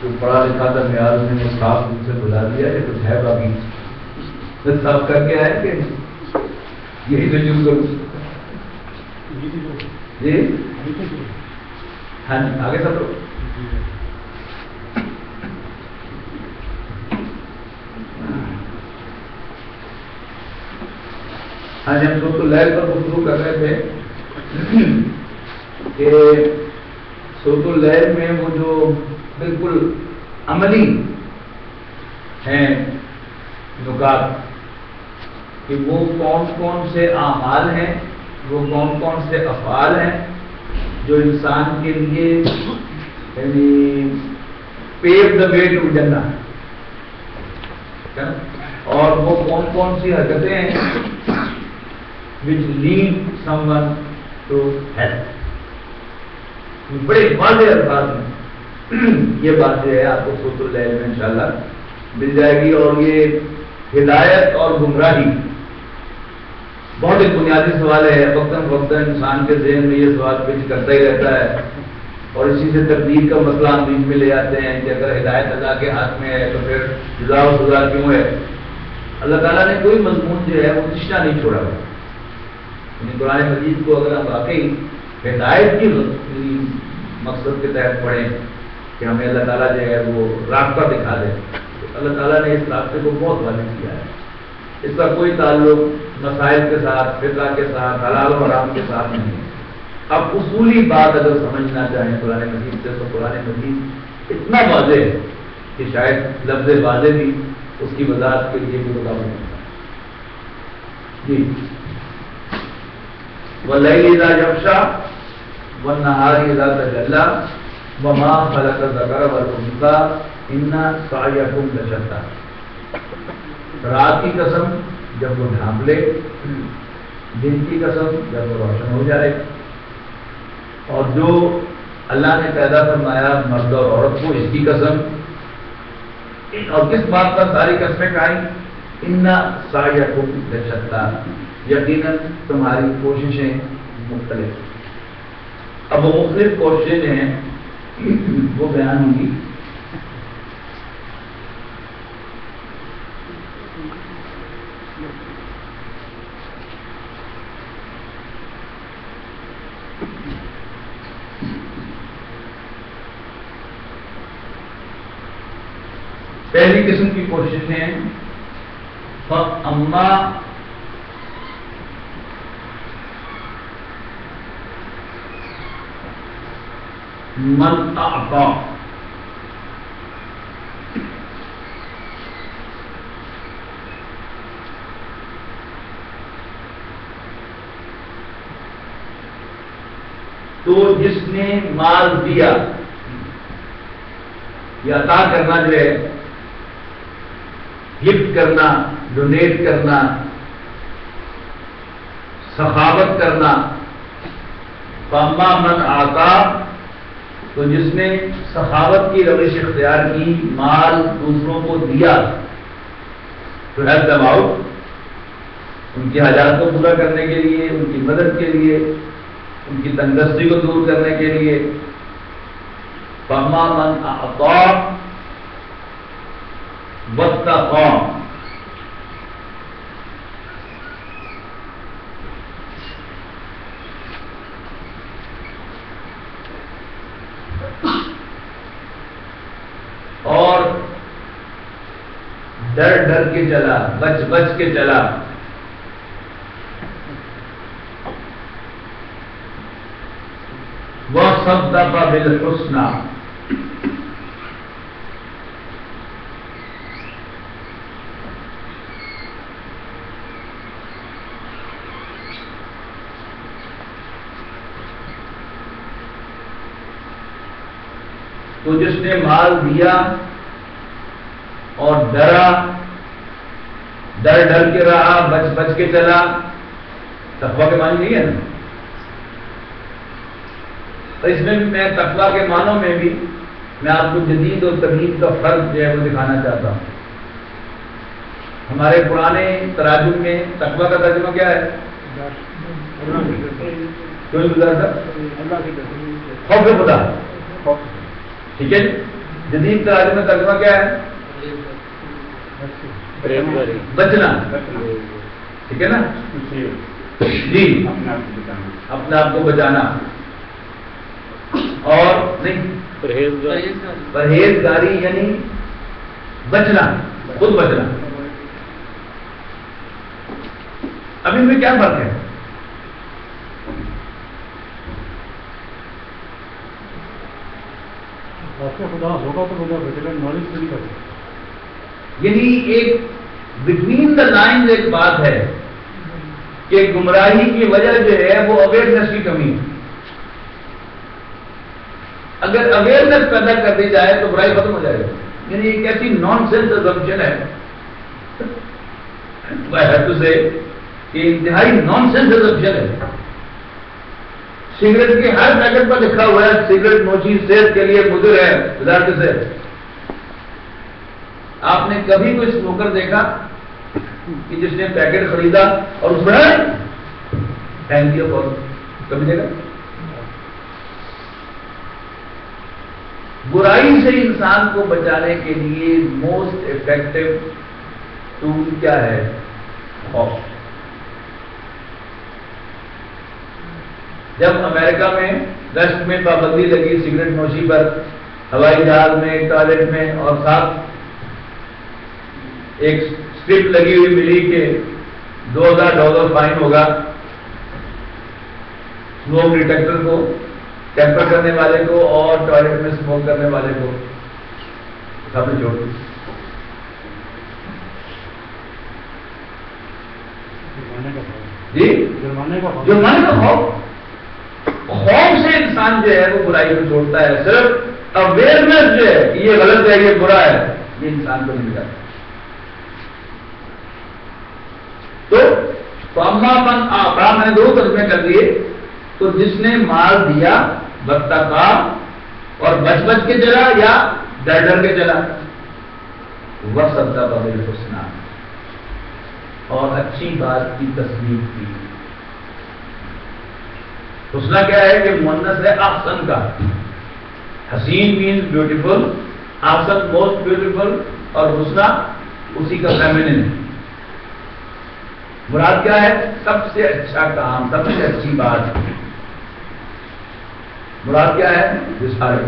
جو پڑھا لکھا تھا میار نے صاف ان سے بلا دیا یہ کچھ ہے باقی صاف کر کے آئے کہ یہی تو یوں کروں جی ہاں جی آگے سب لوگ ہاں جی ہم سورۃ اللیل پر گفتگو کر رہے تھے کہ سورۃ اللیل میں وہ جو بالکل عملی ہیں نکات کہ وہ کون کون سے اعمال ہیں وہ کون کون سے افعال ہیں جو انسان کے لیے یعنی پیو دا وے ٹو جنت اور وہ کون کون سی حرکتیں ہیں which lead someone to hell. بڑے واضح الفاظ میں یہ بات جو ہے آپ کو سورۃ اللیل میں انشاءاللہ مل جائے گی. اور یہ ہدایت اور گمراہی بہت ایک بنیادی سوال ہے. وقتاً فوقتاً انسان کے ذہن میں یہ سوال پیش کرتا ہی رہتا ہے اور اسی سے تقدیر کا مسئلہ ہم بیچ میں لے آتے ہیں کہ اگر ہدایت اللہ کے ہاتھ میں ہے تو پھر جزا و سزا کیوں ہے. اللہ تعالیٰ نے کوئی مضمون جو ہے وہ تشنا نہیں چھوڑا ہے. قرآن مجید کو اگر ہم واقعی ہدایت کی مقصد کے تحت پڑھیں کہ ہمیں اللہ تعالیٰ جو ہے وہ راستہ دکھا دے تو اللہ تعالیٰ نے اس راستے کو بہت واضح کیا ہے. اس کا کوئی تعلق مسائل کے ساتھ فقہ کے ساتھ حلال و حرام کے ساتھ نہیں ہے. اب اصولی بات اگر سمجھنا چاہیں قرآن مجید سے تو قرآن مجید اتنا واضح ہے کہ شاید لفظ واضح بھی اس کی وضاحت کے لیے بھی رکاوٹ نہیں ہے. جی وَاللَّيْلِ إِذَا يَغْشَى وَالنَّهَارِ إِذَا تَجَلَّى وَمَا خَلَقَ الذَّكَرَ وَالْأُنثَى إِنَّ سَعْيَكُمْ لَشَتَّى. رات کی قسم جب وہ ڈھانپ لے, دن کی قسم جب وہ روشن ہو جائے, اور جو اللہ نے پیدا فرمایا مرد اور عورت کو اس کی قسم. اور کس بات پر ساری قسمیں کھائیں؟ إِنَّ سَعْيَكُمْ لَشَتَّى, یقیناً تمہاری کوششیں مختلف. اب وہ مختلف کوششیں ہیں وہ بیان ہوں گی. پہلی قسم کی کوششیں فَأَمَّا من اعطا, تو جس نے مال دیا, یا عطا کرنا جو ہے گفٹ کرنا, ڈونیٹ کرنا, سخاوت کرنا. فاما من آتا, تو جس نے سخاوت کی روش اختیار کی, مال دوسروں کو دیا, تو ہیلپ دیم آؤٹ, ان کی حاجات کو پورا کرنے کے لیے, ان کی مدد کے لیے, ان کی تنگستی کو دور کرنے کے لیے. فاما من اعطا واتقى, اور ڈر ڈر کے چلا, بچ بچ کے چلا. وصدق بالحسنى, تو جس نے مال دیا اور ڈرا, ڈر ڈر کے رہا, بچ بچ کے چلا. تقویٰ کے معنی نہیں ہے نا. تو اس میں میں تقویٰ کے معنوں میں بھی میں آپ کو جدید اور تقلید کا فرق جو ہے وہ دکھانا چاہتا ہوں. ہمارے پرانے تراجم میں تقویٰ کا ترجمہ کیا ہے؟ خوف خدا. ٹھیک ہے. جدید ترجمہ کیا ہے؟ بچنا، ٹھیک ہے نا جی، اپنے آپ کو بچانا، اور نہیں پرہیزگاری یعنی بچنا، خود بچنا۔ اب ان میں کیا فرق ہے؟ خدا ہوگا تو ہوگا، بیٹے کا نالج نہیں کرتا، یعنی ایک بٹوین دا لائن ایک بات ہے کہ گمراہی کی وجہ جو ہے وہ اویئرنیس کی کمی ہے۔ اگر اویئرنیس پیدا کر دی جائے تو برائی ختم ہو جائے گی۔ یعنی ایک ایسی نان سینس اسمپشن ہے کہ انتہائی نان سینس اسمپشن ہے۔ سگریٹ کے ہر پیکٹ پر لکھا ہوا ہے سگریٹ نوشی صحت کے لیے مضر ہے، وزارت صحت۔ آپ نے کبھی کوئی اسموکر دیکھا کہ جس نے پیکٹ خریدا اور اس میں پھینک دیا؟ کبھی دیکھا؟ برائی سے انسان کو بچانے کے لیے موسٹ افیکٹو ٹول کیا ہے؟ خوف۔ جب امریکہ میں دشت میں پابندی لگی سگریٹ نوشی پر، ہوائی جہاز میں، ٹوائلٹ میں، اور ساتھ ایک اسٹرپ لگی ہوئی ملی کہ $2000 فائن ہوگا اسموک ڈیٹیکٹر کو، ٹیمپر کرنے والے کو، اور ٹوائلٹ میں اسموک کرنے والے کو، سب نے چھوڑ دی۔ جی جرمانے کا خوف سے انسان جو ہے وہ برائی کو چھوڑتا ہے۔ صرف اویئرنیس جو ہے کہ یہ غلط ہے، یہ برا ہے، یہ انسان کو نہیں ملتا۔ تو اما من آقا میں نے دو ترجمے کر دیے۔ تو جس نے مال دیا بتقا اور بچ بچ کے چلا یا ڈر ڈر کے چلا، وصدق بالحسنی، اور اچھی بات کی تصدیق کی۔ حسنہ کیا ہے کہ مؤنث ہے احسن کا، حسین مینز بیوٹیفل، احسن موسٹ بیوٹیفل، اور حسنہ اسی کا فیمنن ہے۔ مراد کیا ہے؟ سب سے اچھا کام، سب سے اچھی بات۔ مراد کیا ہے؟ رسالہ۔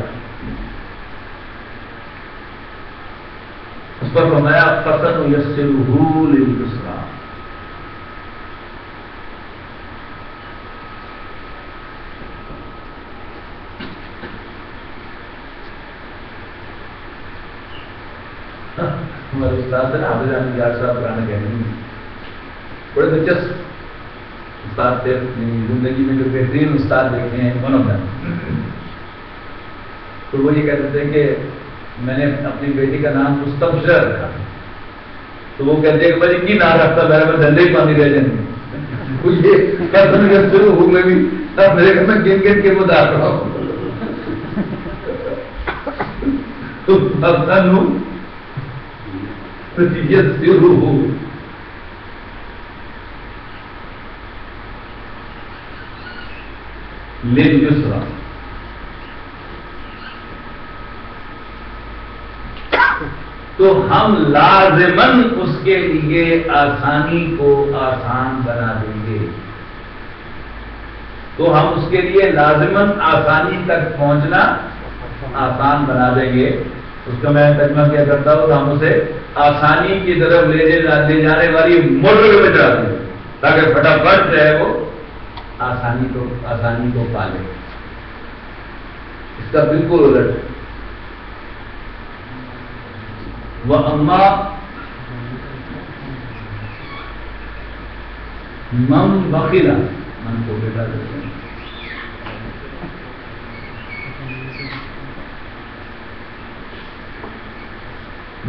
اس پر فرمایا فَسَنُيَسِّرُهُ لِلْيُسْرَىٰ۔ ہمارے استاد ہیں حافظ احمد یار صاحب قرآن کہنے بڑے دلچسپ استاد تھے، زندگی میں جو بہترین استاد دیکھے ہیں ون آف دم۔ تو وہ یہ کہتے تھے کہ میں نے اپنی بیٹی کا نام مستبشرہ رکھا، تو وہ کہتے ہیں کہ بھائی کی نام رکھتا میرا میں دھندے ہی پانی رہ جائیں یہ شروع ہوں میں بھی میرے گھر میں گن گن کے وہ دار رہا ہوں تو افسن ہوں شروع ہوں۔ لِلْيُسْرَىٰ، تو ہم لازماً اس کے لیے آسانی کو آسان بنا دیں گے۔ تو ہم اس کے لیے لازماً آسانی تک پہنچنا آسان بنا دیں گے۔ اس کا میں ترجمہ کیا کرتا ہوں، ہم اسے آسانی کی طرف لے جانے والی موٹر پہ چلا دیں تاکہ فٹافٹ جو ہے وہ آسانی کو پالے۔ اس کا بالکل الٹ وَأَمَّا مَن بَخِلَ، من کو بیٹا دیتے ہیں،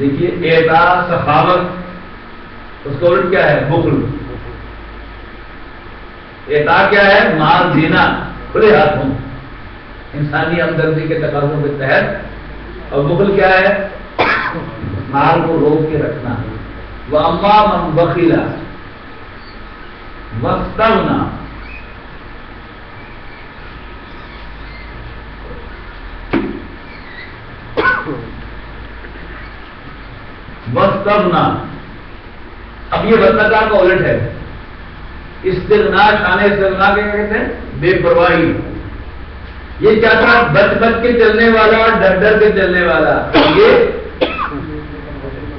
دیکھیے اعطاء سخاوت، اس کا الٹ کیا ہے؟ بخل۔ اعطاء کیا ہے؟ مال دینا کھلے ہاتھوں انسانی ہمدردی کے تقاضوں کے تحت، اور بخل کیا ہے؟ مال کو روک کے رکھنا۔ وَأَمَّا مَن بَخِلَ وَاسْتَغْنَىٰ، واستغنا. اب یہ واستغنا کا الٹ ہے. استغنا شان استغنا کے کہتے ہیں بے پرواہی. یہ کیا تھا؟ بچ بچ کے چلنے والا، ڈر ڈر کے چلنے والا. یہ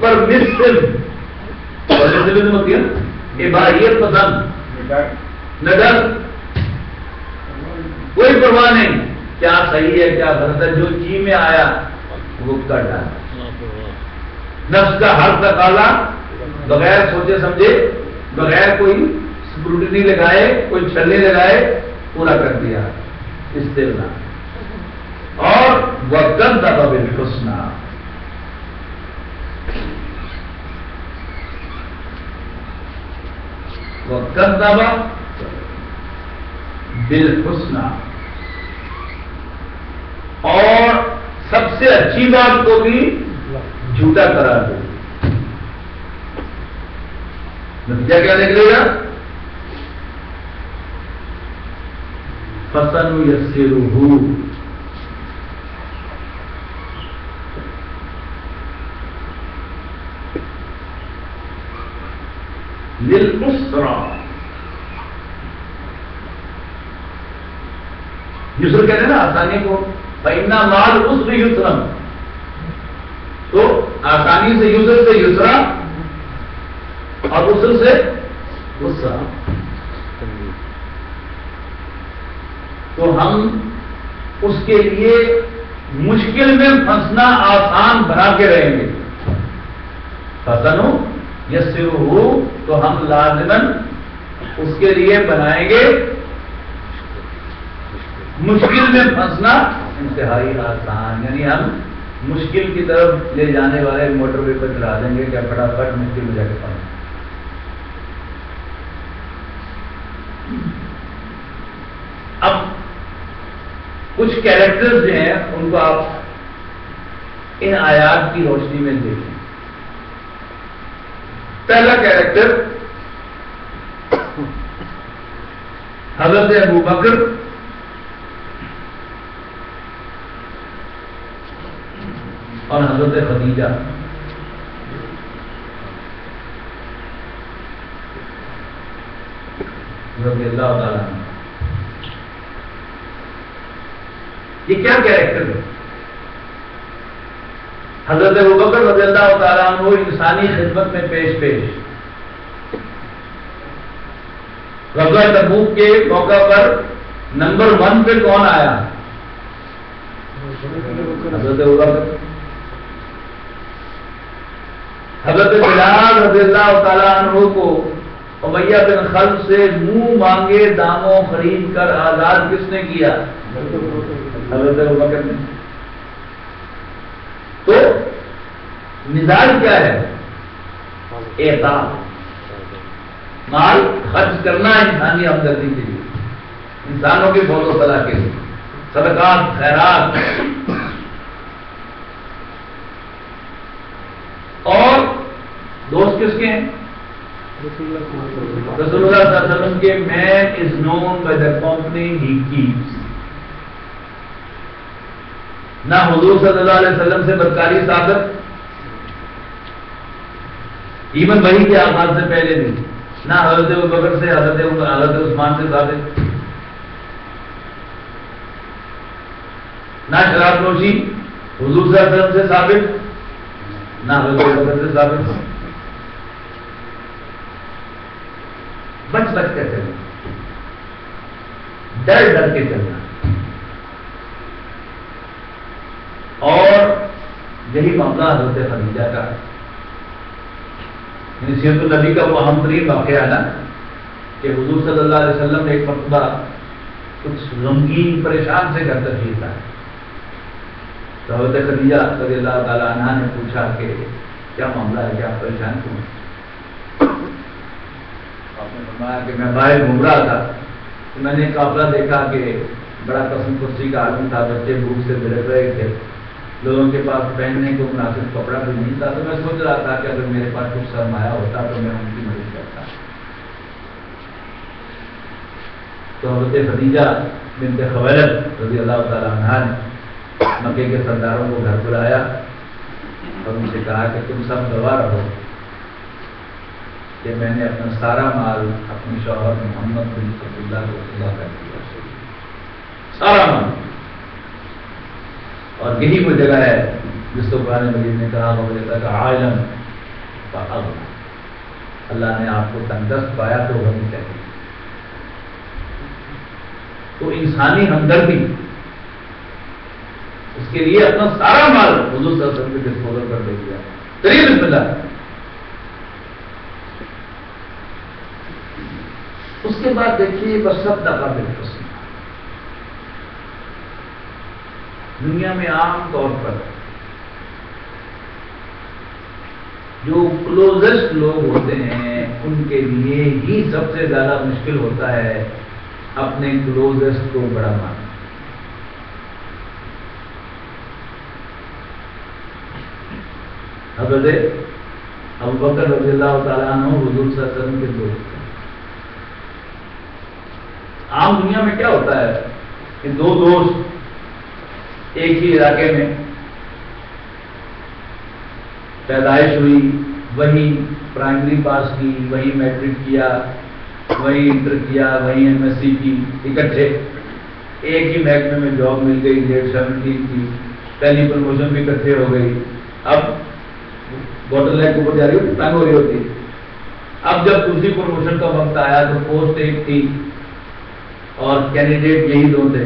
پرمیسو ہوتی ہے عبادیت پسند، نہ ڈر، کوئی پرواہ نہیں کیا صحیح ہے کیا غلط ہے. جو جی میں آیا وہ کر ڈالا. نفس کا ہر تقاضا بغیر سوچے سمجھے، بغیر کوئی سکروٹنی لگائے، کوئی چھلنے لگائے، پورا کر دیا. استغنا. اور وَكَذَّبَ بِالْحُسْنَى، وَكَذَّبَ بِالْحُسْنَى، اور سب سے اچھی بات کو بھی جھوٹا قرار دے. نتیجہ کیا نکلے گا؟ فَسَنُيَسِّرُهُ لِلْعُسْرَى. یسر کہتے ہیں نا آسانی کو، فَإِنَّ مَعَ الْعُسْرِ يُسْرًا. تو آسانی سے یسر سے یسرا، اور عسر سے عسرا. تو ہم اس کے لیے مشکل میں پھنسنا آسان بنا کے رہیں گے. فَسَنُ يَسِّرُهُ، تو ہم لازماً اس کے لیے بنائیں گے مشکل میں پھنسنا انتہائی آسان. یعنی ہم مشکل کی طرف لے جانے والے موٹر وے پر چلا دیں گے کہ فٹافٹ مشکل میں جا کے پھنس. اب کچھ کیریکٹرز جو ہیں ان کو آپ ان آیات کی روشنی میں دیکھیں. پہلا کیریکٹر حضرت ابو بکر اور حضرت خدیجہ رضی اللہ تعالیٰ عنہ. یہ کیا کیریکٹر ہے؟ حضرت ابوبکر رضی اللہ تعالیٰ عنہ انسانی خدمت میں پیش. غزوہ تبوک کے موقع پر نمبر 1 پہ کون آیا؟ حضرت ابوبکر. حضرت بلال رضی اللہ تعالیٰ عنہ کو امیہ بن خلف سے منہ مانگے داموں خرید کر آزاد کس نے کیا؟ حضرت ابوبکر نے. تو مزاج کیا ہے؟ اعطاء، مال خرچ کرنا انسانی ہمدردی کے لیے، انسانوں کی فوج و فلاح کے لیے، صدقات خیرات. اور دوست کس کے ہیں؟ رسول اللہ صلی اللہ علیہ وسلم کے. man is known by the company he keeps. نہ حضور صلی اللہ علیہ وسلم سے بدکاری ثابت، ایون وحی کے آغاز سے پہلے بھی، نہ حضرت ابوبکر سے، حضرت عثمان سے ثابت، نہ شراب نوشی حضور صلی اللہ علیہ وسلم سے ثابت، نہ حضرت ابوبکر سے ثابت. بچ بچ کے چلنا، ڈر ڈر کے چلنا. اور یہی معاملہ حضرت خدیجہ کا، یعنی سیرت النبی کا وہ اہم ترین واقعہ ہے نا کہ حضور صلی اللہ علیہ وسلم نے ایک مرتبہ کچھ غمگین پریشان سے گھر تشریف لائے. تو حضرت خدیجہ رضی اللہ تعالیٰ عنہا نے پوچھا کہ کیا معاملہ ہے، کیا پریشان کیوں؟ آپ نے فرمایا کہ میں باہر گھوم رہا تھا تو میں نے قافلہ دیکھا کہ بڑا قسم پرسی کا آدمی تھا، بچے بھوک سے بلک رہے تھے، لوگوں کے پاس پہننے کو مناسب کپڑا بھی نہیں تھا. تو میں سوچ رہا تھا کہ اگر میرے پاس کچھ سرمایہ ہوتا تو میں ان کی مدد کرتا. تو حضرت خدیجہ بنت خویلد رضی اللہ تعالیٰ عنہا نے مکے کے سرداروں کو گھر بلایا اور ان سے کہا کہ تم سب گواہ رہو کہ میں نے اپنا سارا مال اپنے شوہر محمد بن عبداللہ کو خدا کر دیا، سارا مال. اور یہی وہ جگہ ہے جس کو قرآن مجید نے کہا عالم فاغنى، اللہ نے آپ کو تندرست پایا تو غنی چاہیے. تو انسانی ہمدردی اس کے لیے اپنا سارا مال حضور صلی اللہ علیہ وسلم کے ڈسپوزل کر دے دیا. چلیے بسم اللہ. اس کے بعد دیکھیے بصدق بالحسنى. دنیا میں عام طور پر جو کلوزسٹ لوگ ہوتے ہیں ان کے لیے ہی سب سے زیادہ مشکل ہوتا ہے اپنے کلوزسٹ کو بڑا ماننا. حضرت ابوبکر رضی اللہ تعالیٰ عنہ حضور صلی اللہ علیہ وسلم کے دوست ہیں. عام دنیا میں کیا ہوتا ہے کہ دو دوست ایک ہی علاقے میں پیدائش ہوئی، وہی پرائمری پاس کی، وہی میٹرک کیا، وہی انٹر کیا، وہی ایم ایس سی کی، اکٹھے ایک ہی محکمے میں جاب مل گئی، 17 کی پہلی پروموشن بھی اکٹھے ہو گئی. اب بوٹل نیک اوپر جا رہی ہوتی، تنگ ہو رہی ہوتی. اب جب دوسری پروموشن کا وقت آیا تو پوسٹ ایک تھی اور کینڈیڈیٹ یہی دو تھے.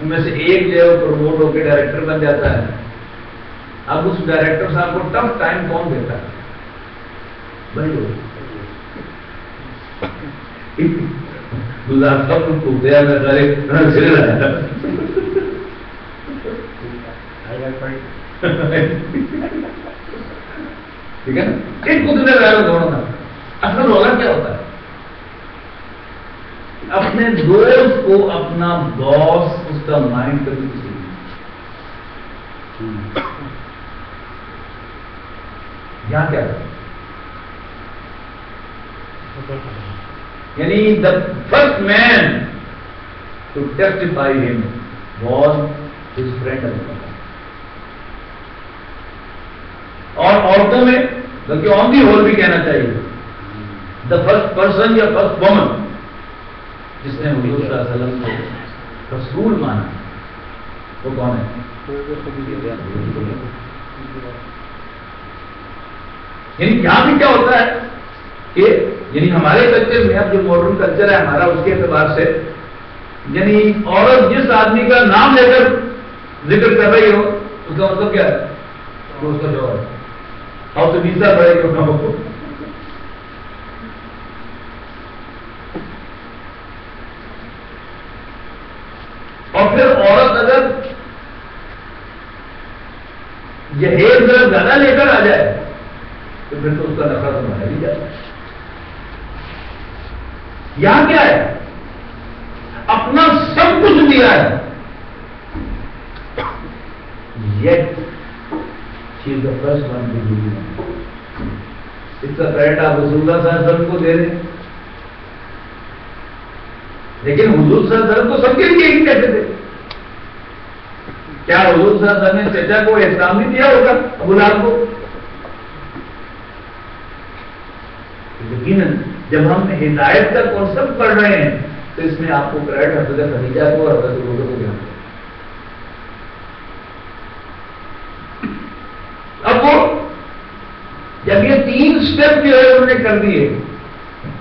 ان میں سے ایک جو ہے پروموٹ ہو کے ڈائریکٹر بن جاتا ہے. اب اس ڈائریکٹر صاحب کو ٹف ٹائم کون دیتا ہے؟ بھائی گزار صاحب کو پوچھتے ہیں میں سارے رہا ٹھیک ہے نا. ایک کتنے رہا دونوں کا اصل رولا کیا ہوتا ہے؟ اپنے دوست کو اپنا باس اس کا مائنڈ کبھی کسی یہاں کیا ہے؟ یعنی the first man to testify him was his friend. اور عورتوں میں بلکہ آن دی ہول بھی کہنا چاہیے the first person یا first woman جس نے حضور صلی اللہ علیہ وسلم کو رسول مانا وہ کون ہے؟ یعنی یہاں بھی کیا ہوتا ہے کہ یعنی ہمارے کلچر میں اب جو ماڈرن کلچر ہے ہمارا اس کے اعتبار سے یعنی عورت جس آدمی کا نام لے کر ذکر کر رہی ہو اس کا مطلب کیا ہے؟ وہ اس کا جواب ہے. اور تو ویزا پڑے گی اپنا کو. اور پھر عورت اگر جہیز ذرا زیادہ لے کر آ جائے تو پھر تو اس کا نفع تو بڑھا ہی جاتا ہے. یہاں کیا ہے؟ اپنا سب کچھ دیا ہے yet she is the first one to believe. اس کا کریڈٹ آپ رسول اللہ صلی اللہ علیہ وسلم کو دے دیں لیکن حضور صلی اللہ علیہ وسلم تو سب کے لیے ہی کہتے تھے. کیا حضور صلی اللہ علیہ وسلم نے چچا کو احترام نہیں دیا ہوگا ابو لہب کو؟ یقیناً جب ہم ہدایت کا کانسیپٹ پڑھ رہے ہیں تو اس میں آپ کو کریڈٹ حضرت خدیجہ کو اور حضرت ابو کو دیا. اب وہ جب یہ 3 اسٹیپ جو ہے انہوں نے کر دیے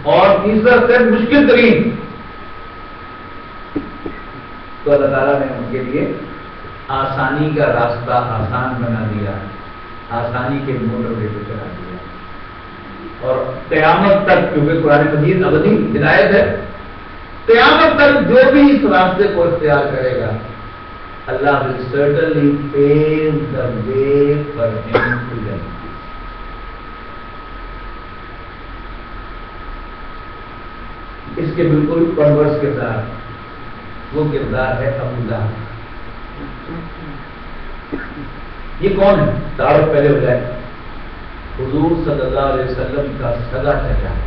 اور تیسرا اسٹیپ مشکل ترین تو اللہ تعالیٰ نے ان کے لیے آسانی کا راستہ آسان بنا دیا، آسانی کے موٹر وے پہ چلا دیا. اور قیامت تک کیونکہ قرآن مجید ابدی ہدایت ہے، قیامت تک جو بھی اس راستے کو اختیار کرے گا اللہ will certainly pave the way for him to them. اس کے بالکل پرورش کردار وہ کردار ہے ابو لہب. یہ کون ہے؟ تعارف پہلے ہو جائے. حضور صلی اللہ علیہ وسلم کا سگا چچا ہے.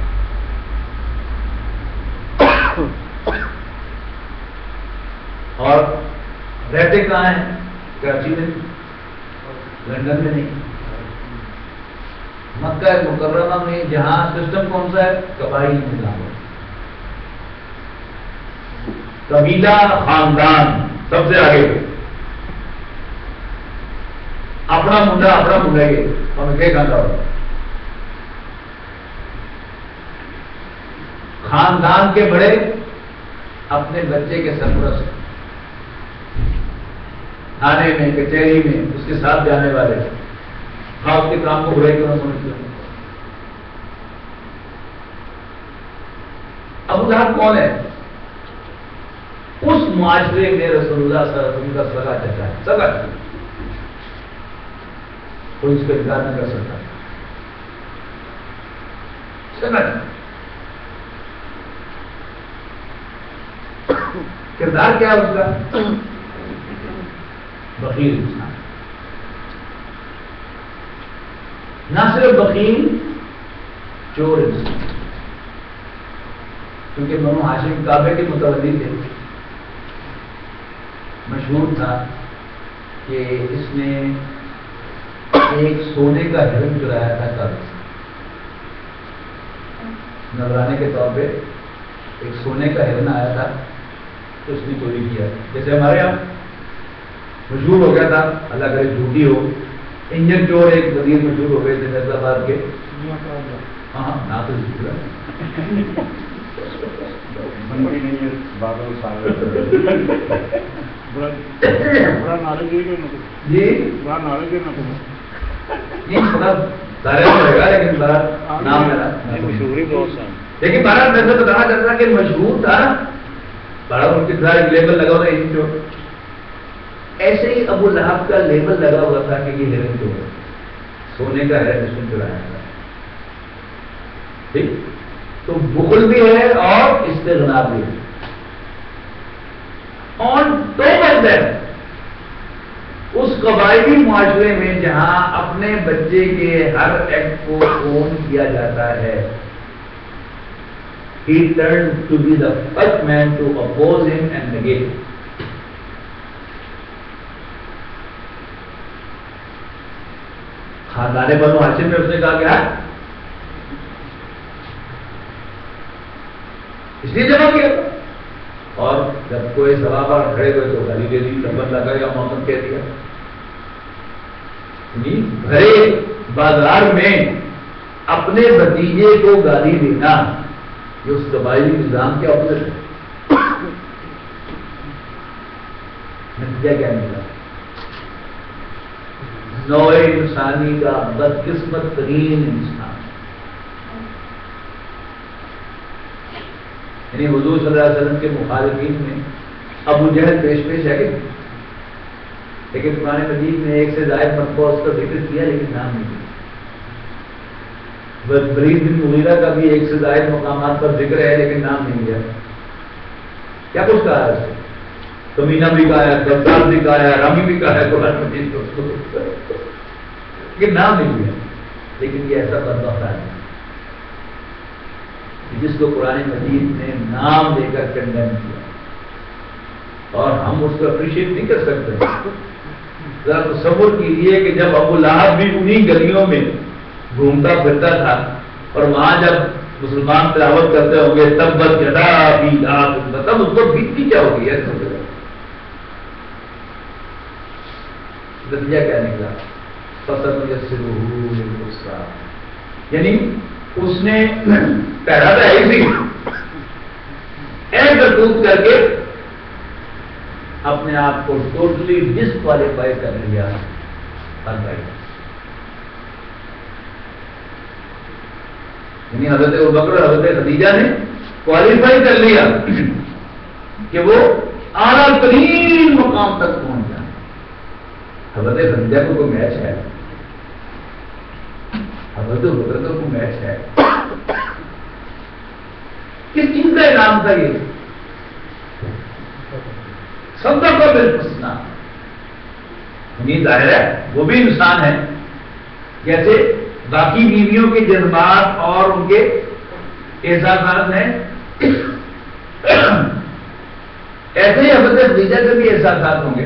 اور رہتے کہاں ہیں؟ کراچی میں. لندن میں نہیں، مکہ مکرمہ میں جہاں سسٹم کون سا ہے؟ قبائلی نظام ہے، قبیلہ خاندان سب سے آگے، اپنا منڈا یہ ہم کیا کھانا ہو، خاندان کے بڑے اپنے بچے کے سرپرست، تھانے میں کچہری میں اس کے ساتھ جانے والے، آپ کے کام کو برے کیوں نہ سمجھتے ہیں۔ ابو لہب کون ہے؟ اس معاشرے میں رسول اللہ صلی اللہ علیہ وسلم کا سگا چچا ہے، سگا کوئی اس کا انکار نہ کر سکتا، سگا کردار کیا ہے اس کا؟ بخیل انسان، نہ صرف بخیل، چور انسان، کیونکہ بنو ہاشم کعبے کے متولی تھے، مشہور تھا کہ اس نے ایک سونے کا ہرن چرایا تھا کعبے سے، نذرانے کے طور پہ ایک سونے کا ہرن آیا تھا تو اس نے چوری کیا، جیسے ہمارے یہاں مشہور ہو گیا تھا، اللہ کرے جھوٹی ہو، انجن چور ایک وزیر مشہور ہو گئے تھے فیصل آباد کے، ہاں نہ تو لیکن بارہ ویسے بتانا چاہتا کہ مشہور تھا، بڑا ان کے ساتھ لیبل لگا ہوا انجن چور، ایسے ہی ابو لہب کا لیبل لگا ہوا تھا کہ یہ ہرن چور ہے، سونے کا ہرن اس نے چرایا تھا، ٹھیک، تو بخل بھی ہے اور استغنا بھی ہے، آن ٹاپ آف دیٹ اس قبائلی معاشرے میں جہاں اپنے بچے کے ہر ایکٹ کو اون کیا جاتا ہے، he turned to be the first man to oppose him and negate him. خاندان بنو ہاشم میں اس نے کہا کیا اس لیے جمع کیا، اور جب کوئی سوا پر کھڑے ہوئے تو گالی دے دی، لبن لگا یا محمد کہہ دیا، بھرے بازار میں اپنے بھتیجے کو گالی دینا یہ اس قبائلی نظام کے اپوزٹ ہے، نتیجہ کیا نکلا؟ نوع انسانی کا بدقسمت ترین انسان، یعنی حضور صلی اللہ علیہ وسلم کے مخالفین میں ابو جہل پیش ہے کہ لیکن قرآن مجید میں ایک سے زائد مرتبہ اس کا ذکر کیا لیکن نام نہیں لیا، ولید بن مغیرہ کا بھی ایک سے زائد مقامات پر ذکر ہے لیکن نام نہیں لیا، کیا کچھ کہا ہے اس کو؟ کمینہ بھی کہا ہے، غدار بھی کہا ہے، رامی بھی کہا ہے قرآن مجید کو، یہ نام نہیں لیا، لیکن یہ ایسا بدبخت ہے جس کو قرآن مجید نے نام دے کر کنڈیم کیا، اور ہم اس کو اپریشیٹ نہیں کر سکتے۔ ذرا تصور کیجیے کہ جب ابو لہب بھی انہی گلیوں میں گھومتا پھرتا تھا اور وہاں جب مسلمان تلاوت کرتے ہوں گے تبت یدا ابی لہب، تب اس کو بیتتی کیا ہوگی؟ نتیجہ کیا نکلا؟ فَسَنُيَسِّرُهُ لِلْعُسْرَىٰ، یعنی اس نے پہلا تو ایسی ایک کرتوت کر کے اپنے آپ کو ٹوٹلی ڈسکوالیفائی کر لیا، یعنی حضرت ابوبکر اور حضرت خدیجہ نے کوالیفائی کر لیا کہ وہ اعلیٰ ترین مقام تک پہنچ جائے۔ حضرت خدیجہ کو کوئی میچ ہے؟ حضرت ابوبکر کو کوئی میچ ہے؟ کس چیز کا انعام تھا یہ؟ صدقہ بالحسنی، یعنی ظاہر ہے وہ بھی انسان ہے جیسے باقی بیویوں کے جذبات اور ان کے احساسات ہیں، ایسے ہی حضرت خدیجہ کے بھی احساسات ہوں گے،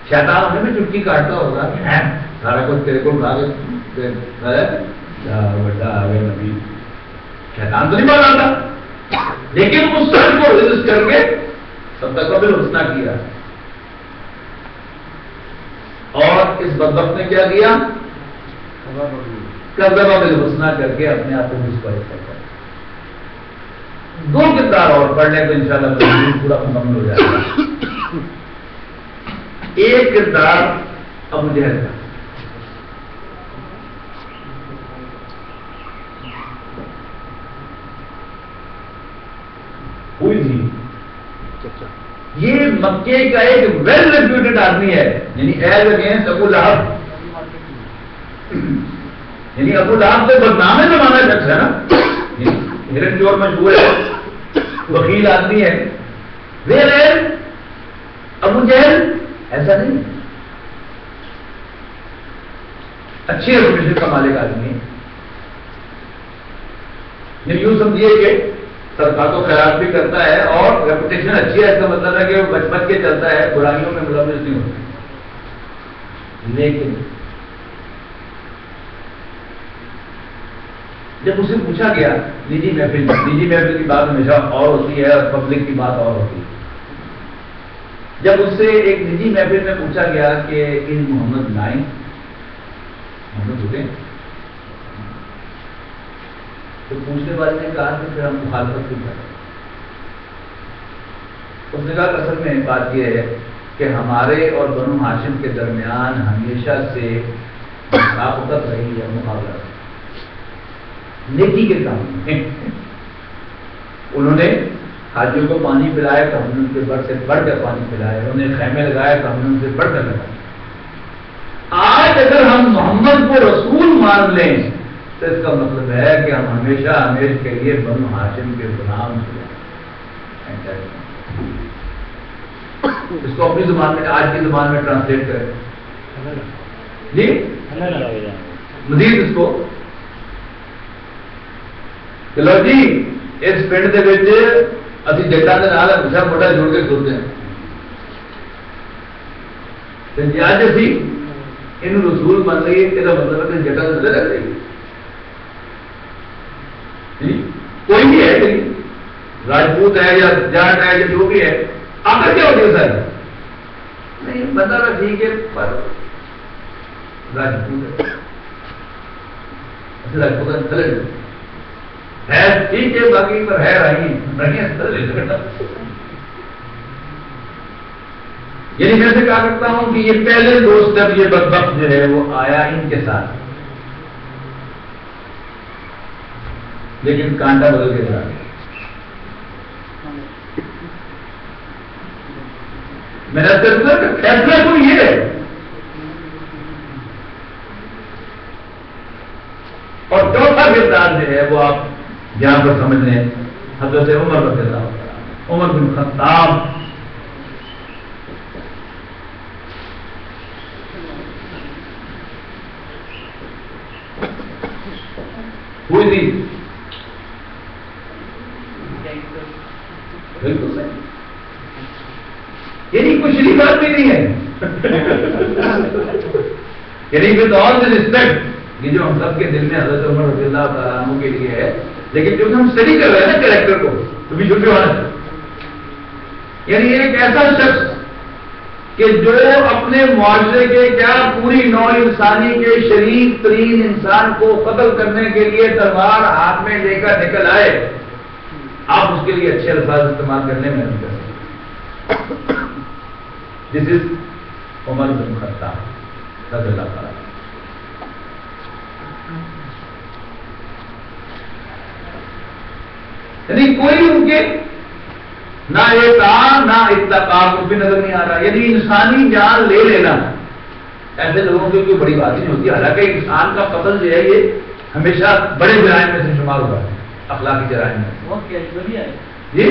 شیطان ہمیں بھی چٹکی کاٹتا ہوگا، سارا کچھ تیرے کو بڑا آ گیا نبی، شیطان تو نہیں مانا، لیکن اس سر کو رجسٹ کر کے سب تک قبل حسنہ کیا، اور اس بدبخت نے کیا کیا؟ قبل حسنہ کر کے اپنے آپ کو ڈسکوائز کرتا ہے۔ دو کردار اور پڑھ لیں تو انشاءاللہ پورا مکمل ہو جائے گا۔ ایک کردار ابو جہل کا، ہوئی تھی، یہ مکے کا ایک ویل ریپیوٹیڈ آدمی ہے، یعنی ایز اگینسٹ ابو لہب، یعنی ابو لہب سے بدنام زمانہ شخص ہے نا، ہرن چور مشہور ہے، وکیل آدمی ہے، ابو جہل ایسا نہیں، اچھی ریپوٹیشن کا مالک آدمی ہے، یعنی یوں سمجھیے کہ صدقات و خیرات بھی کرتا ہے اور ریپوٹیشن اچھی ہے، اس کا مطلب ہے کہ وہ بچ بچ کے چلتا ہے، برائیوں میں ملوث نہیں ہوتا۔ لیکن جب اسے پوچھا گیا نجی محفل کی بات ہمیشہ اور ہوتی ہے اور پبلک کی بات اور ہوتی ہے، جب اس سے ایک نجی محفل میں پوچھا گیا کہ ان محمد نائن محمد ہوتے ہیں، تو پوچھنے والے نے کہا کہ پھر ہم مخالفت کیوں کریں؟ اس نے کہا کہ اصل میں بات یہ ہے کہ ہمارے اور بنو ہاشم کے درمیان ہمیشہ سے مشابہت رہی ہے، مقابلہ نیکی کے کام میں۔ انہوں نے حاجیوں کو پانی پلایا تو ہم نے ان کے بڑھ سے بڑھ کر پانی پلایا، انہوں نے خیمے لگائے تو ہم نے ان سے بڑھ کر لگایا۔ آج اگر ہم محمد کو رسول مان لیں تو اس کا مطلب ہے کہ ہم ہمیشہ کے لیے بنو ہاشم کے غلام ہیں۔ اس کو اپنی زبان میں، آج کی زبان میں ٹرانسلیٹ کریں جی، مزید اس کو چلو جی، اس پنڈ کے ابھی جٹا کے نال ہمیشہ موٹا جوڑ کے سوتے ہیں، اج ابھی یہ رسول بن رہی ہے، یہ مطلب ہے کہ جٹا سے رہ رہی کوئی بھی ہے، راجپوت ہے یا جاٹ ہے یا جو بھی ہے، آپ کا کیا ہوتی ہے سر؟ نہیں بندہ تو ٹھیک ہے پر راجپوت ہے، راجپوت ہے ٹھیک ہے، باقی پر ہے یعنی میں سے کہا کرتا ہوں کہ یہ پہلے دو سٹیپ یہ بدبخت جو ہے وہ آیا ان کے ساتھ، لیکن کانٹا بدل کے جا میرا فیصلہ تو یہ ہے۔ اور چوتھا کردار جو ہے وہ آپ یہاں پر سمجھ لیں، حضرت عمر رضی اللہ عنہ، عمر بن خطاب ہوئی تھی، بالکل صحیح، یعنی کوئی شریف بات بھی نہیں ہے، یعنی ود آل دی ریسپیکٹ، یہ جو ہم سب کے دل میں حضرت عمر رضی اللہ تعالیٰ عنہ کے لیے ہے، لیکن جو ہم اسٹڈی کر رہے ہیں نا کریکٹر کو، تو بھی چھوٹے والا، یعنی ایک ایسا شخص کہ جو اپنے معاشرے کے کیا پوری نوع انسانی کے شریف ترین انسان کو قتل کرنے کے لیے تلوار ہاتھ میں لے کر نکل آئے، آپ اس کے لیے اچھے الفاظ استعمال کرنے میں نہیں کر سکتے۔ دس از عمر بن خطاب رضی اللہ تعالیٰ۔ یعنی کوئی ان کے نہ اعتام نہ اتقاء کچھ بھی نظر نہیں آ رہا، یعنی انسانی جان لے لینا ایسے لوگوں کی کوئی بڑی بات نہیں ہوتی، حالانکہ انسان کا قتل جو ہے یہ ہمیشہ بڑے جرائم میں سے شمار ہوا ہے، اخلاقی جرائم میں جی،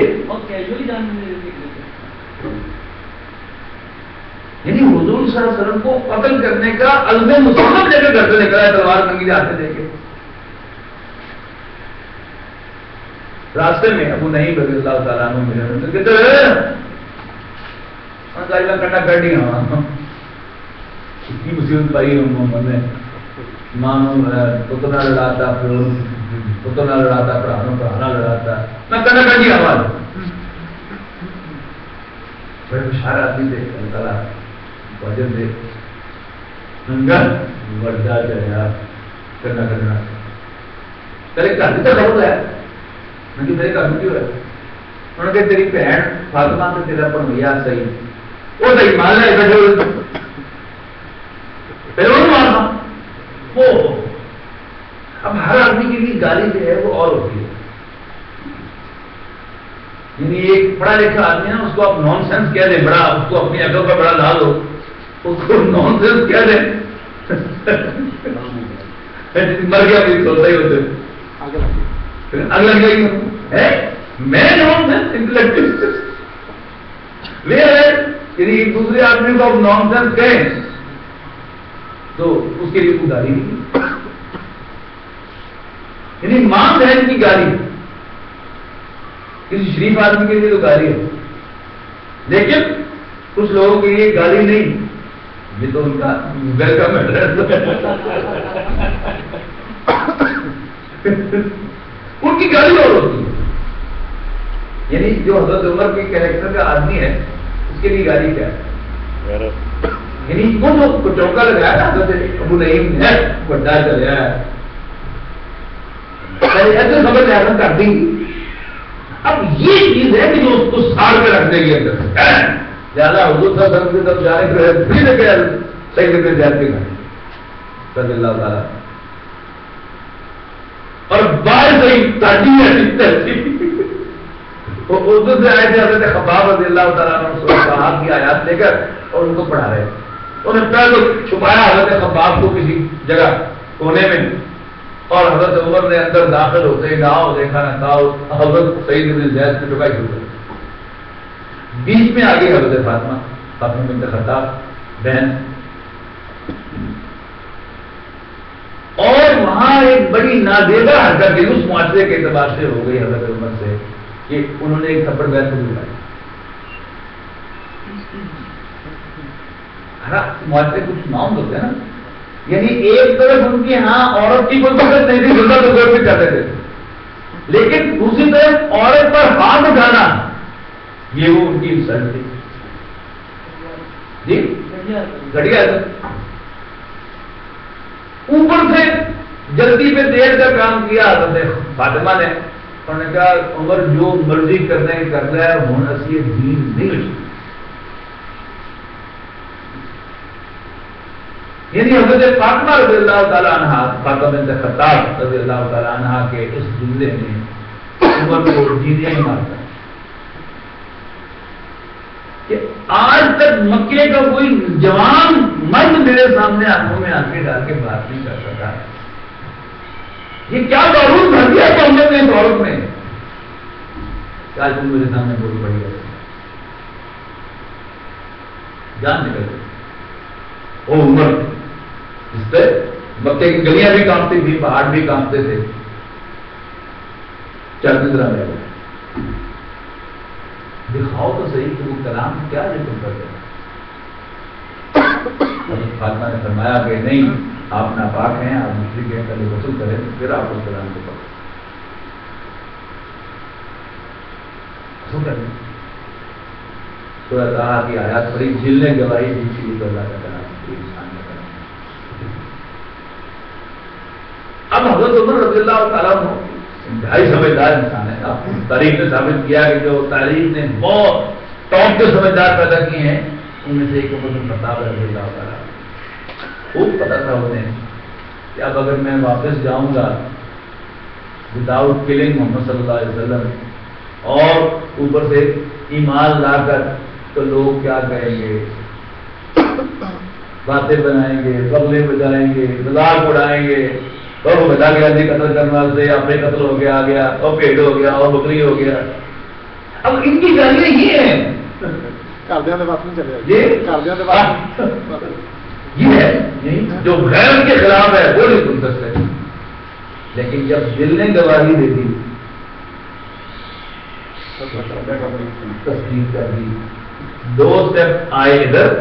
یعنی حضور صلی اللہ علیہ وسلم کو قتل کرنے کا عزم مصمم لے کے گھر سے نکلا ہے، تلوار کنگھی ہاتھ سے دے کے۔ راستے میں ابو نعیم رضی اللہ تعالیٰ عنہ ملے، کنڈا کر دیا اسی ان پائی محمد نے مانو پتنا لڑاتا پتنا لڑاتا پرانا لڑاتا میں کہنا کہ جی آواز بڑے ہوشیار آدمی تھے اللہ تعالیٰ وجہ دے بڑا چاہیے کرنا کرنا تیرے گھر بھی تو خبر ہے میں کہ میرے گھر میں کیوں ہے انہوں نے کہا تیری بہن فاطمہ سے تیرا پڑھویا صحیح وہ صحیح مان لے بیٹھے پھر وہ ماننا وہ اب ہر آدمی کی بھی گالی جو ہے وہ اور ہوتی ہے یعنی ایک پڑھا لکھا آدمی ہے نا اس کو آپ نان سینس کہہ دیں بڑا اس کو اپنی عقل کا بڑا لال ہو اس کو نان سینس کہہ دیں مر گیا بھی سوچتا ہی ہوتے اگلا گئی میں نان سینس انٹلیکچوئل یعنی ایک دوسرے آدمی کو آپ نان سینس کہیں تو اس کے لیے کوئی گالی نہیں یعنی ماں بہن کی گالی کسی شریف آدمی کے لیے تو گالی ہے لیکن کچھ لوگوں کے لیے گالی نہیں یہ تو ان کا ویلکم ایڈریس ان کی گالی اور ہوتی ہے یعنی جو حضرت عمر کے کیریکٹر کا آدمی ہے اس کے لیے گالی کیا ہے یعنی وہ جو چوکا لگایا نا حضرت ابو نعیم ہے بڑا چلیا ہے ایسے سمجھ اعظم کر دیں گی اب یہ چیز ہے کہ جو اس کو ساڑ کے رکھ دے گی اندر زیادہ حضور صلی اللہ علیہ وسلم جب جانے کے بعد پھر لے صحیح لگے جاتے ہیں رضی اللہ تعالیٰ اور باہر سے تعلیم وہ اردو سے آئے تھے حضرت خباب رضی اللہ تعالیٰ صحابہ کی آیات لے کر اور ان کو پڑھا رہے انہوں نے پہلے چھپایا حضرت خباب کو کسی جگہ کونے میں اور حضرت عمر نے اندر داخل ہوتے نہ ہو دیکھا نہ کہا حضرت سعید بن زید کی ٹکائی شروع کر بیچ میں آ گئی حضرت فاطمہ بنت خطاب بہن اور وہاں ایک بڑی نادیدہ حرکت کی اس معاشرے کے اعتبار سے ہو گئی حضرت عمر سے کہ انہوں نے ایک تھپڑ بیت کو دلائی معاشرے کچھ نام ہوتے ہیں نا یعنی ایک طرف ان کی ہاں عورت کی کوئی مدد نہیں تھی زندہ تو گھر بھی کرتے تھے لیکن دوسری طرف عورت پر ہاتھ اٹھانا یہ وہ ان کی انسلٹ تھی جی گھٹیا اوپر سے جلدی پہ دیر کا کام کیا حضرت فاطمہ نے انہوں نے کہا عمر جو مرضی کرنے کر رہا ہے ہوں اسی دین نہیں یعنی حضرت فاطمہ رضی اللہ تعالیٰ عنہ فاطمہ بنت خطاب رضی اللہ تعالیٰ عنہ کے اس جملے میں عمر کو جینے ہی مارتا کہ آج تک مکے کا کوئی جوان مرد میرے سامنے آنکھوں میں آنکھیں ڈال کے بات نہیں کر سکا یہ کیا بارود بھر دیا کہ ہم نے اس عورت میں آج تم میرے سامنے بول پڑی ہے جان نکل گئی او عمر اس پہ مکے کی گلیاں بھی کانپتی تھی پہاڑ بھی کانپتے تھے چل ذرا رہے دکھاؤ تو صحیح کہ وہ کلام کیا ہے تم کر حضرت فاطمہ نے فرمایا کہ نہیں آپ ناپاک ہیں آپ مشرک ہیں پہلے غسل کریں پھر آپ اس کلام کو پڑھیں غسل کریں سورہ طٰہٰ کی آیات پڑھی جھیل نے گواہی دی تھی تو اللہ کا کلام اب حضرت عمر رضی اللہ تعالیٰ عنہ انتہائی سمجھدار انسان ہے آپ تاریخ نے ثابت کیا کہ جو تاریخ نے بہت ٹاپ کے سمجھدار پیدا کیے ہیں ان میں سے ایک عمر بن خطاب رضی اللہ تعالیٰ خوب پتا تھا انہیں کہ اب اگر میں واپس جاؤں گا وداؤٹ کلنگ محمد صلی اللہ علیہ وسلم اور اوپر سے ایمان لا کر تو لوگ کیا کہیں گے باتیں بنائیں گے بغلے بجائیں گے مذاق اڑائیں گے وہ بتا گیا جی قتل کرنے والے اپنے قتل ہو گیا آ گیا اور پیٹ ہو گیا اور بکری ہو گیا اب ان کی گالیاں یہ ہیں یہ ہے جو غیر کے خلاف ہے وہ نہیں سن سکتے لیکن جب دل نے گواہی دے دی تصدیق کر دی دو سٹیپ آئے ادھر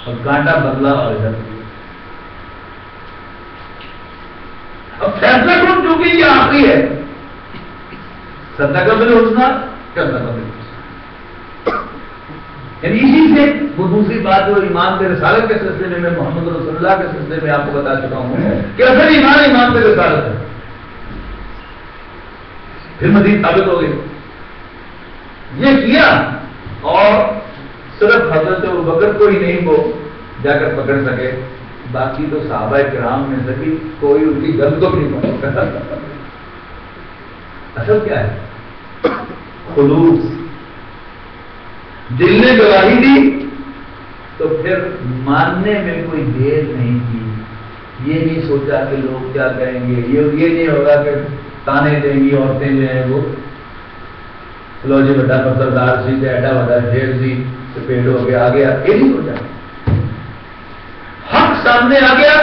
اور کانٹا بدلا اور ادھر. اب فیصلہ کون چونکہ یہ آخری ہے. صدقہ بالحسنی صدقہ بالحسنی. یعنی اسی سے وہ دوسری بات جو ایمان پہ رسالت کے سلسلے میں محمد رسول اللہ کے سلسلے میں آپ کو بتا چکا ہوں کہ اصل ایمان پہ رسالت ہے. پھر مزید ثابت ہو گئی. یہ کیا اور صرف حضرت ابوبکر کو ہی نہیں وہ جا کر پکڑ سکے, باقی تو صحابہ کرام میں سے بھی کوئی ان کی گل کو نہیں پکڑ سکا. اصل کیا ہے؟ خلوص. دل نے گواہی دی تو پھر ماننے میں کوئی دیر نہیں کی. یہ نہیں سوچا کہ لوگ کیا کہیں گے, یہ نہیں ہوگا کہ تانے دیں گی عورتیں جو ہیں وہ لو جی بڑا پتردار سی ایڈا بڑا شیر سی پیڑ ہو گیا آ گیا. یہ نہیں سوچا. حق سامنے آ گیا,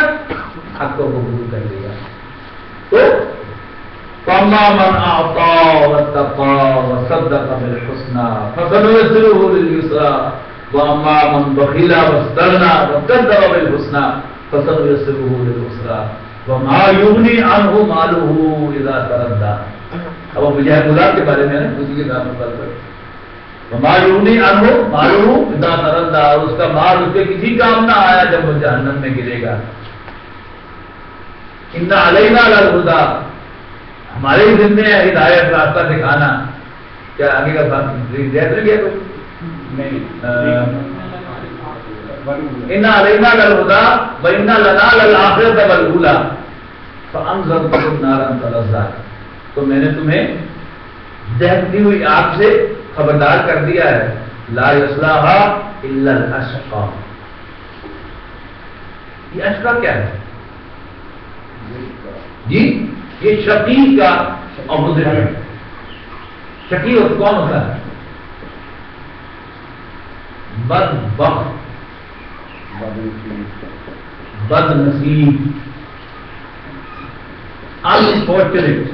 حق کو قبول کر لیا. تو فَأَمَّا مَنْ أَعْطَى وَاتَّقَى وَصَدَّقَ بِالْحُسْنَى فَسَنُيَسِّرُهُ لِلْيُسْرَى وَأَمَّا مَنْ بَخِلَ وَاسْتَغْنَى وَكَذَّبَ بِالْحُسْنَى فَسَنُيَسِّرُهُ لِلْعُسْرَى وَمَا يُغْنِي عَنْهُ مَالُهُ إِذَا تَرَدَّى. اب وہ بجائے گزار کے بارے میں اسی کے ساتھ مطلب وَمَا يُغْنِي عَنْهُ مَالُهُ إِذَا تَرَدَّى, اور اس کا مال اس کے کسی کام نہ آیا جب وہ جہنم میں گرے گا. إِنَّ عَلَيْنَا لَلْهُدَى, ہمارے ہی ذمہ ہے ہدایت راستہ دکھانا. کیا آگے کا بات ریڈ گیا کوئی نہیں. إِنَّ عَلَيْنَا لَلْهُدَى وَإِنَّ لَنَا لَلْآخِرَةَ وَالْأُولَى فَأَنذَرْتُكُمْ نَارًا تَلَظَّىٰ. تو میں نے تمہیں دہتی ہوئی آگ سے خبردار کر دیا ہے. لا يصلاها إلا الأشقى. یہ اشقا کیا ہے جی؟ یہ شقی کا اپوزٹ ہے. شقی کون ہوتا ہے؟ بدبخت, بد نصیب, انفارچونیٹ.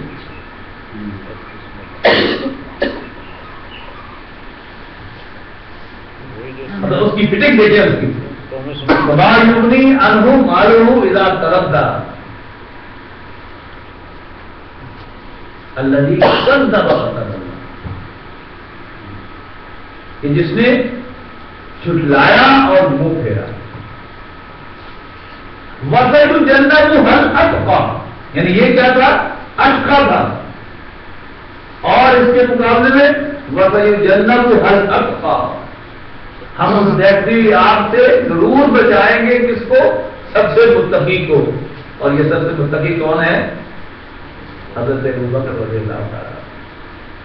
مطلب اس کی فٹنگ دیکھیں اس کی. وَمَا يُغْنِي عَنْهُ مَالُهُ إِذَا تَرَدَّى الَّذِي كَذَّبَ وَتَوَلَّى, کہ جس نے جھٹلایا اور منہ پھیرا. وَسَيُجَنَّبُهَا الْأَتْقَى, یعنی یہ کیا تھا؟ اشقا تھا. اور اس کے مقابلے میں وَسَيُجَنَّبُهَا الْأَتْقَى, ہم اس دیکھتی ہوئی آگ سے ضرور بچائیں گے کس کو؟ سب سے متقی کو. اور یہ سب سے متقی کون ہے؟ حضرت ابوبکر رضی اللہ تعالیٰ.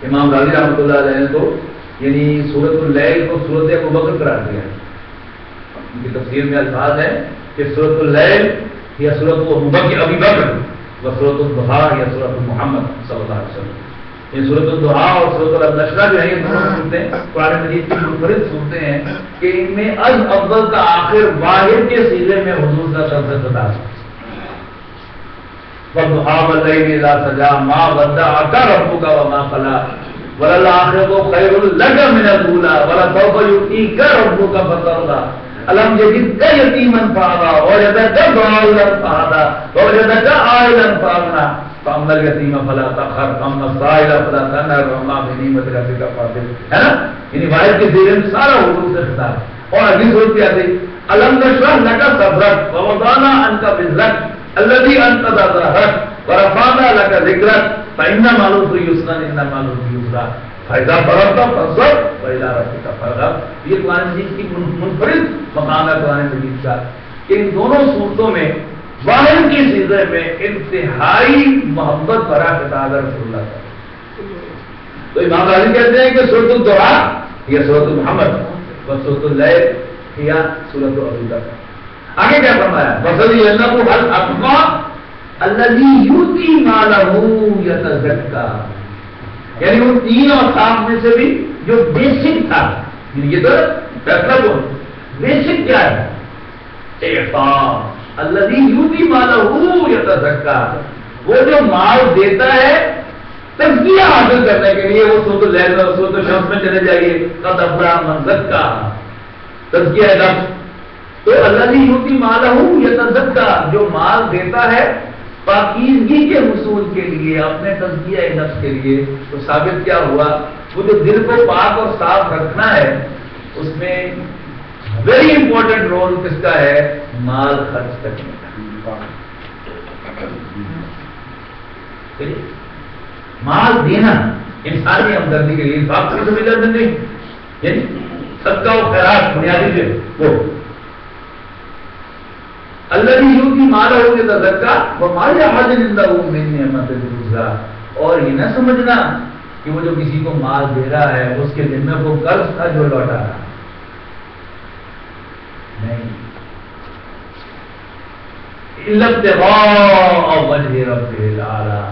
امام غازی رحمۃ اللہ علیہ نے تو یعنی سورۃ اللیل کو سورۃ ابوبکر قرار دیا. ان کی تفسیر میں الفاظ ہے کہ سورۃ اللیل یا سورۃ ابی بکر و سورۃ الضحیٰ یا سورۃ محمد صلی اللہ علیہ وسلم. یہ سورۃ الضحیٰ اور سورۃ النشر جو ہے یہ دونوں صورتیں قرآن مجید کی منفرد صورتیں ہیں کہ ان میں از اول کا آخر واحد کے سیغے میں حضور کا سب سے بتا ہے. وَالضُّحَىٰ وَاللَّيْلِ إِذَا سَجَىٰ مَا وَدَّعَكَ رَبُّكَ وَمَا قَلَىٰ وَلَلْآخِرَةُ خَيْرٌ لَكَ مِنَ الْأُولَىٰ وَلَسَوْفَ يُؤْتِيكَ رَبُّكَ فَتَرْضَىٰ أَلَمْ يَجِدْكَ يَتِيمًا فَآوَىٰ وَوَجَدَكَ ضَالًّا فَهَدَىٰ وَوَجَدَكَ عَائِلًا فَأَغْنَىٰ فَأَمَّا الْيَتِيمَ فَلَا تَقْهَرْ وَأَمَّا السَّائِلَ فَلَا تَنْهَرْ وَأَمَّا بِنِعْمَةِ رَبِّكَ فَحَدِّثْ. ہے نا, یعنی واحد کے ذیل میں سارا حضور سے خطاب. اور اگلی صورت کیا تھی؟ أَلَمْ نَشْرَحْ لَكَ صَدْرَكَ وَوَضَعْنَا عَنكَ وِزْرَكَ الَّذِي أَنقَضَ ظَهْرَكَ وَرَفَعْنَا لَكَ ذِكْرَكَ فَإِنَّ مَعَ الْعُسْرِ يُسْرًا إِنَّ مَعَ الْعُسْرِ يُسْرًا فَإِذَا فَرَغْتَ فَانصَبْ وَإِلَىٰ رَبِّكَ فَارْغَب. یہ قرآن مجید کی منفرد مقام ہے قرآن مجید کا. ان دونوں صورتوں میں واحد کی صیغے میں انتہائی محبت بھرا خطاب ہے رسول اللہ. تو امام غازی کہتے ہیں کہ سورۃ الضحیٰ یا سورۃ محمد و سورۃ اللیل یا سورۃ ابی بکر. آگے کیا فرمایا؟ وَسَيُجَنَّبُهَا الْأَتْقَى الَّذِي يُؤْتِي مَالَهُ يَتَزَكَّىٰ, یعنی وہ تین اوصاف میں سے بھی جو بیسک تھا. یہ تو فیصلہ کون بیسک کیا ہے؟ اعطاء الذی یؤتی مالہ یتزکیٰ, وہ جو مال دیتا ہے تزکیہ حاصل کرنے کے لیے. وہ سورۃ اللیل اور سورۃ الشمس میں چلے جائیے, قد افلح من زکیٰ, تزکیہ نفس تو الذی یؤتی مالہ یتزکا، جو مال دیتا ہے پاکیزگی کے حصول کے لیے، اپنے تزکیہ نفس کے لیے، تو ثابت کیا ہوا، وہ جو دل کو پاک اور صاف رکھنا ہے اس میں ویری امپورٹنٹ رول کس کا ہے؟ مال خرچ کرنے کا۔ مال دینا انسانی ہمدردی کے لیے، انفاق کی سمجھ نہیں، یعنی صدقہ و خیرات بنیادی سے وہ الذی یؤتی مالہ یتزکا وما یحتاج عنده من نعمت الرزق، اور یہ نہ سمجھنا کہ وہ جو کسی کو مال دے رہا ہے اس کے ذمہ کو قرض تھا جو لوٹا رہا، نہیں، الا ابتغاء وجہ ربہ الاعلی،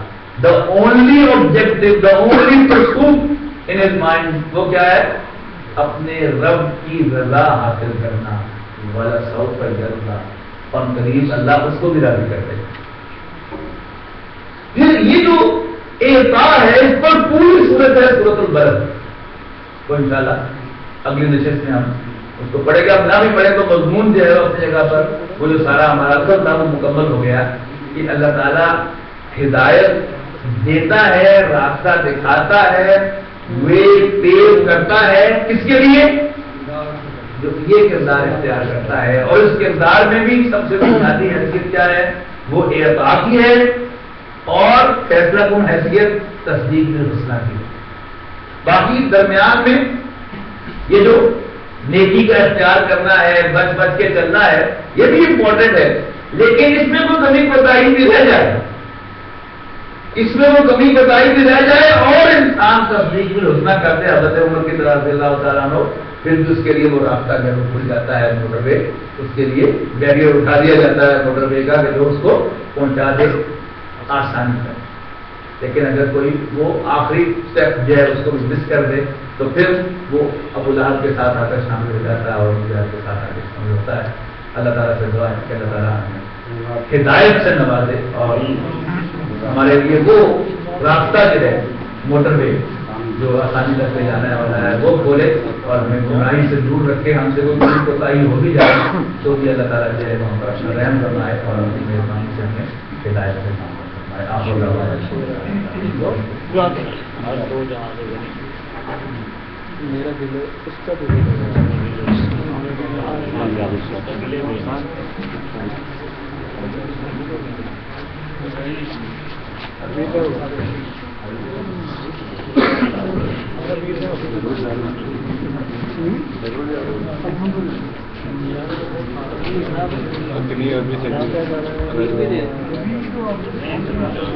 the only objective, the only pursuit in his mind وہ کیا ہے؟ اپنے رب کی رضا حاصل کرنا، وَلَسَوْفَ يَرْضَىٰ، اور قریب اللہ اس کو بھی راضی کر دے۔ پھر یہ جو اعطاء ہے اس پر پوری صورت ہے سورۃ البلد، تو انشاءاللہ اگلی نشست میں ہم اس کو پڑھے گا، نہ بھی پڑھے تو مضمون جو ہے اپنی جگہ پر وہ جو سارا ہمارا اصل تھا وہ مکمل ہو گیا کہ اللہ تعالیٰ ہدایت دیتا ہے، راستہ دکھاتا ہے، وے پیش کرتا ہے، کس کے لیے؟ جو یہ کردار اختیار کرتا ہے، اور اس کردار میں بھی سب سے بنیادی حیثیت کیا ہے؟ وہ اعطاء کی ہے، اور فیصلہ کن حیثیت تصدیق بالحسنہ کی۔ باقی درمیان میں یہ جو نیکی کا اختیار کرنا ہے، بچ بچ کے چلنا ہے، یہ بھی امپورٹنٹ ہے، لیکن اس میں کوئی کمی کوتاہی بھی رہ جائے، اس میں وہ کمی کوتاہی بھی رہ جائے اور انسان تصدیق بالحسنہ کرتے حضرت عمر کی طرح رضی اللہ تعالیٰ عنہ، پھر بھی اس کے لیے وہ راستہ جو کھل جاتا ہے موٹر وے، اس کے لیے بیریئر اٹھا دیا جاتا ہے موٹر وے کا کہ جو اس کو پہنچا دے آسانی سے۔ لیکن اگر کوئی وہ آخری اسٹیپ جو ہے اس کو مس کر دے تو پھر وہ ابو لہب کے ساتھ آ کر شامل ہو جاتا ہے اور مجاہد کے ساتھ آ کر شامل ہوتا ہے۔ اللہ تعالیٰ سے دعا ہے کہ اللہ تعالیٰ ہمیں ہدایت سے نوازے اور ہمارے لیے وہ راستہ جو ہے موٹر وے جو آسانی تک لے جانا والا ہے وہ کھولے، اور ہمیں گمراہی سے دور رکھے۔ ہم سے کوئی کوتاہی ہو بھی جائے تو بھی اللہ تعالیٰ جو ہے وہاں پر اپنا رحم فرمائے اور اپنی مہربانی سے ہمیں ہدایت سے فرمائے۔ آپ میرا دل اس کا